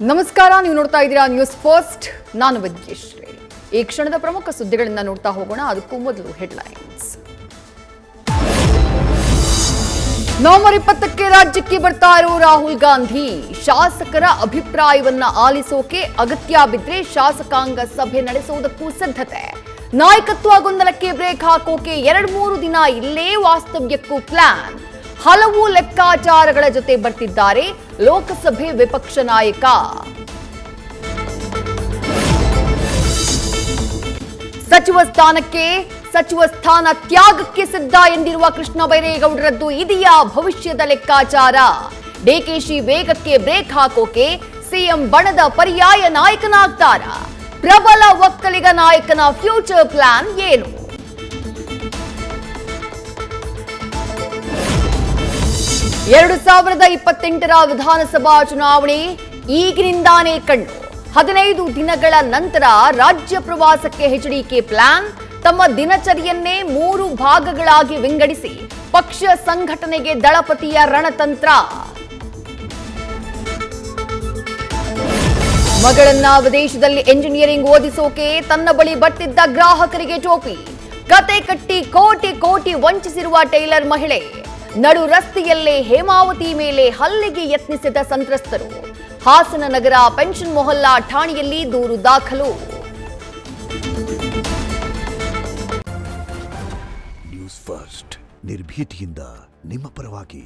ನಮಸ್ಕಾರ, ನೀವು ನೋಡ್ತಾ ಇದ್ದೀರಾ ನ್ಯೂಸ್ ಫಸ್ಟ್. ನಾನು ವಿದ್ಯಶ್ರೀ. ಈ ಕ್ಷಣದ ಪ್ರಮುಖ ಸುದ್ದಿಗಳನ್ನು ನೋಡ್ತಾ ಹೋಗೋಣ. ಅದಕ್ಕೂ ಮೊದಲು ಹೆಡ್ಲೈನ್ಸ್. ನವೆಂಬರ್ 20ಕ್ಕೆ ರಾಜ್ಯಕ್ಕೆ ಬರ್ತಾ ಇರೋ ರಾಹುಲ್ ಗಾಂಧಿ ಶಾಸಕರ ಅಭಿಪ್ರಾಯವನ್ನ ಆಲಿಸೋಕೆ ಅಗತ್ಯ ಬಿದ್ದರೆ ಶಾಸಕಾಂಗ ಸಭೆ ನಡೆಸುವುದಕ್ಕೂ ಸಿದ್ಧತೆ. ನಾಯಕತ್ವ ಗೊಂದಲಕ್ಕೆ ಬ್ರೇಕ್ ಹಾಕೋಕೆ 2-3 ದಿನ ಇಲ್ಲೇ ವಾಸ್ತವ್ಯಕ್ಕೂ ಪ್ಲಾನ್. ಹಲವು ಲೆಕ್ಕಾಚಾರಗಳ ಜೊತೆ ಬರ್ತಿದ್ದಾರೆ ಲೋಕಸಭೆ ವಿಪಕ್ಷ ನಾಯಕ. ಸಚಿವ ಸ್ಥಾನ ತ್ಯಾಗಕ್ಕೆ ಸಿದ್ಧ ಎಂದಿರುವ ಕೃಷ್ಣ ಬೈರೇಗೌಡರದ್ದು ಇದೆಯಾ ಭವಿಷ್ಯದ ಲೆಕ್ಕಾಚಾರ? ಡಿಕೆಶಿ ವೇಗಕ್ಕೆ ಬ್ರೇಕ್ ಹಾಕೋಕೆ ಸಿಎಂ ಬಣದ ಪರ್ಯಾಯ ನಾಯಕನಾಗ್ತಾರ? ಪ್ರಬಲ ಒಕ್ಕಲಿಗ ನಾಯಕನ ಫ್ಯೂಚರ್ ಪ್ಲಾನ್ ಏನು? 2028ರ ವಿಧಾನಸಭಾ ಚುನಾವಣೆ ಈಗಿನಿಂದಾನೇ ಕಣ್ಣು. 15 ದಿನಗಳ ನಂತರ ರಾಜ್ಯ ಪ್ರವಾಸಕ್ಕೆ ಎಚ್ಡಿಕೆ ಪ್ಲಾನ್. ತಮ್ಮ ದಿನಚರಿಯನ್ನೇ 3 ಭಾಗಗಳಾಗಿ ವಿಂಗಡಿಸಿ ಪಕ್ಷ ಸಂಘಟನೆಗೆ ದಳಪತಿಯ ರಣತಂತ್ರ. ಮಗಳನ್ನ ವಿದೇಶದಲ್ಲಿ ಎಂಜಿನಿಯರಿಂಗ್ ಓದಿಸೋಕೆ ತನ್ನ ಬಳಿ ಬರ್ತಿದ್ದ ಗ್ರಾಹಕರಿಗೆ ಟೋಪಿ. ಕತೆ ಕಟ್ಟಿ ಕೋಟಿ ವಂಚಿಸಿರುವ ಟೈಲರ್ ಮಹಿಳೆ. ನಡು ರಸ್ತೆಯಲ್ಲೇ ಹೇಮಾವತಿ ಮೇಲೆ ಹಲ್ಲೆಗೆ ಯತ್ನಿಸಿದ ಸಂತ್ರಸ್ತರು. ಹಾಸನ ನಗರ ಪೆನ್ಷನ್ ಮೊಹಲ್ಲಾ ಠಾಣೆಯಲ್ಲಿ ದೂರು ದಾಖಲು. ನ್ಯೂಸ್ ಫಸ್ಟ್, ನಿರ್ಭೀತಿಯಿಂದ ನಿಮ್ಮ ಪರವಾಗಿ.